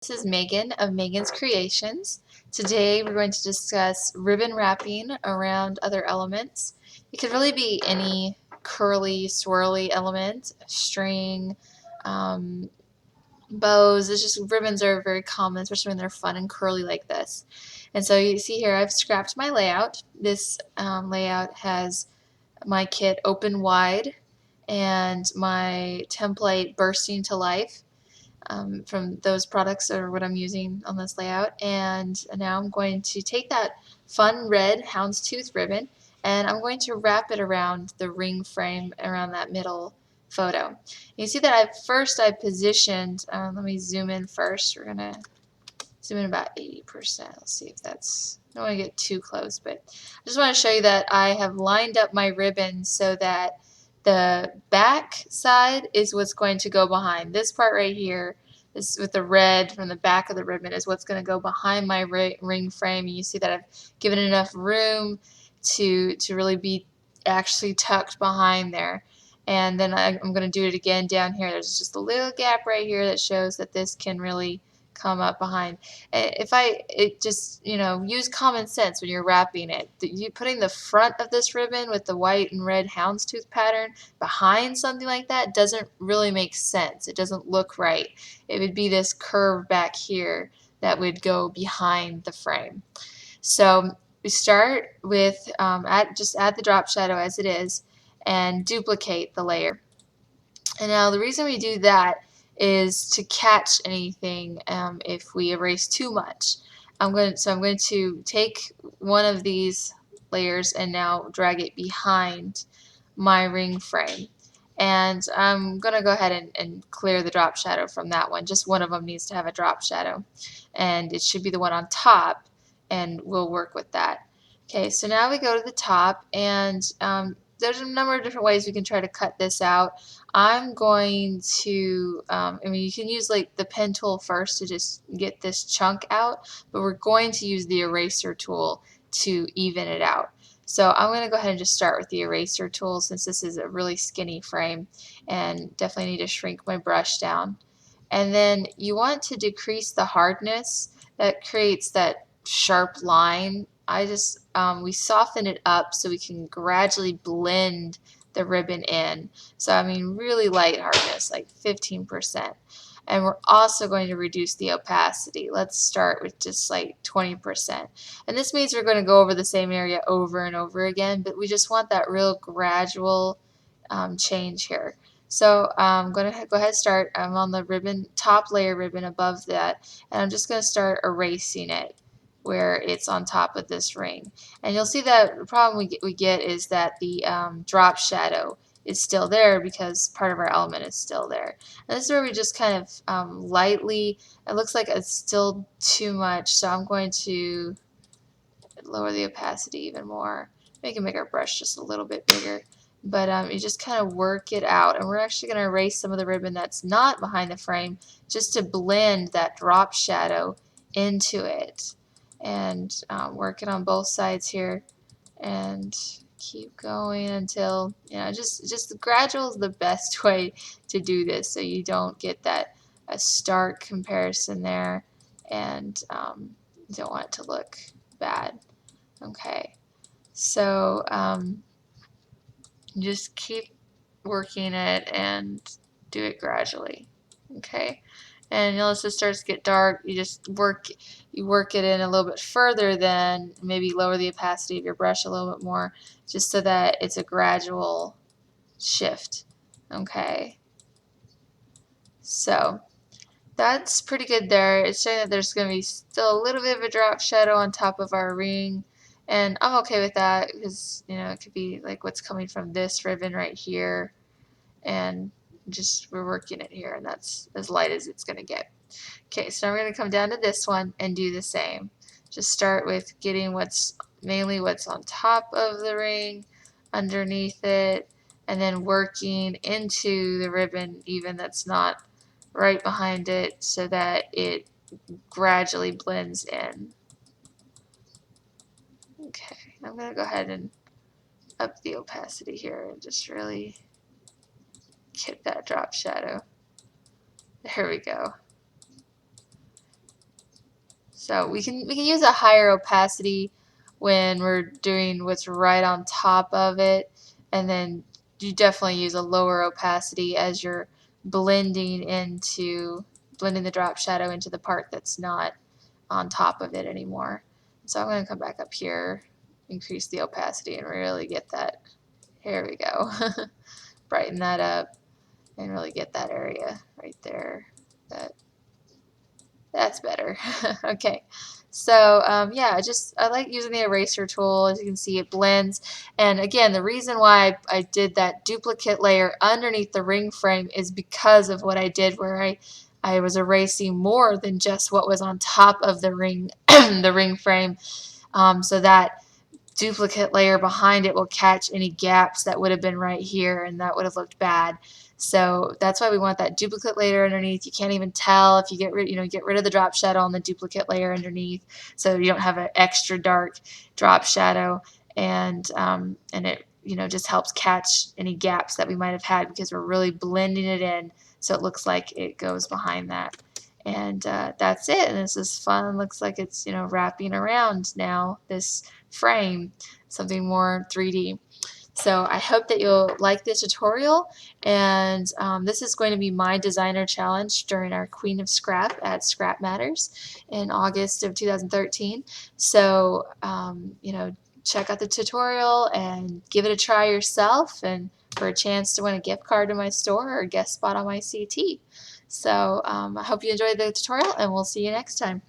This is Megan of Megan's Creations. Today we're going to discuss ribbon wrapping around other elements. It could really be any curly, swirly element, string, um, bows. It's just ribbons are very common, especially when they're fun and curly like this. And so you see here I've scrapped my layout. This layout has my kit open wide and my template bursting to life. From those products are what I'm using on this layout. And now I'm going to take that fun red houndstooth ribbon and I'm going to wrap it around the ring frame around that middle photo. You see that I positioned, let me zoom in first. We're going to zoom in about 80%. Let's see if that's, I don't want to get too close, but I just want to show you that I have lined up my ribbon so that the back side is what's going to go behind. This part right here, this with the red from the back of the ribbon, is what's going to go behind my ring frame. And you see that I've given enough room to really be actually tucked behind there. And then I'm going to do it again down here. There's just a little gap right here that shows that this can really come up behind. If it just, use common sense when you're wrapping it. You putting the front of this ribbon with the white and red houndstooth pattern behind something like that doesn't really make sense. It doesn't look right. It would be this curve back here that would go behind the frame. So we start with just add the drop shadow as it is and duplicate the layer. And now the reason we do that is to catch anything if we erase too much. I'm going to take one of these layers and now drag it behind my ring frame. And I'm going to go ahead and clear the drop shadow from that one. Just one of them needs to have a drop shadow. And it should be the one on top, and we'll work with that. Okay, so now we go to the top, and there's a number of different ways we can try to cut this out. I'm going to, you can use like the pen tool first to just get this chunk out, but we're going to use the eraser tool to even it out. So I'm going to go ahead and just start with the eraser tool since this is a really skinny frame and definitely need to shrink my brush down. And then you want to decrease the hardness that creates that sharp line. We soften it up so we can gradually blend the ribbon in. So really light hardness, like 15%. And we're also going to reduce the opacity. Let's start with just like 20%. And this means we're going to go over the same area over and over again, but we just want that real gradual change here. So I'm going to go ahead and start. I'm on the ribbon, top layer ribbon above that, and I'm just going to start erasing it where it's on top of this ring. And you'll see that the problem we get is that the drop shadow is still there because part of our element is still there. And this is where we just kind of lightly, it looks like it's still too much, so I'm going to lower the opacity even more. Make our brush just a little bit bigger. But you just kind of work it out, and we're actually going to erase some of the ribbon that's not behind the frame just to blend that drop shadow into it. And work it on both sides here and keep going until, just gradual is the best way to do this so you don't get that a stark comparison there, and you don't want it to look bad. Okay, so just keep working it and do it gradually. Okay, and as it starts to get dark, you work it in a little bit further, then maybe lower the opacity of your brush a little bit more, just so that it's a gradual shift. Okay, so that's pretty good there. It's showing that there's going to be still a little bit of a drop shadow on top of our ring, and I'm okay with that because it could be like what's coming from this ribbon right here, and just we're working it here, and that's as light as it's going to get. Okay, so now we're going to come down to this one and do the same. Just start with getting mainly what's on top of the ring, underneath it, and then working into the ribbon even that's not right behind it so that it gradually blends in. Okay, I'm going to go ahead and up the opacity here and just really get that drop shadow. There we go. So we can use a higher opacity when we're doing what's right on top of it, and then you definitely use a lower opacity as you're blending the drop shadow into the part that's not on top of it anymore. So I'm going to come back up here, increase the opacity, and really get that. Here we go. Brighten that up and really get that area right there. That's better. Okay. So yeah, I like using the eraser tool. As you can see, it blends. And again, the reason why I did that duplicate layer underneath the ring frame is because of what I did, where I was erasing more than just what was on top of the ring the ring frame, so that duplicate layer behind it will catch any gaps that would have been right here, and that would have looked bad. So that's why we want that duplicate layer underneath. You can't even tell if you get rid of the drop shadow on the duplicate layer underneath, so you don't have an extra dark drop shadow, and it just helps catch any gaps that we might have had because we're really blending it in so it looks like it goes behind that. And that's it. And this is fun. Looks like it's wrapping around now this frame, something more 3D. So I hope that you'll like this tutorial, and this is going to be my designer challenge during our Queen of Scrap at Scrap Matters in August of 2013. So check out the tutorial and give it a try yourself, and for a chance to win a gift card to my store or a guest spot on my CT. So I hope you enjoyed the tutorial, and we'll see you next time.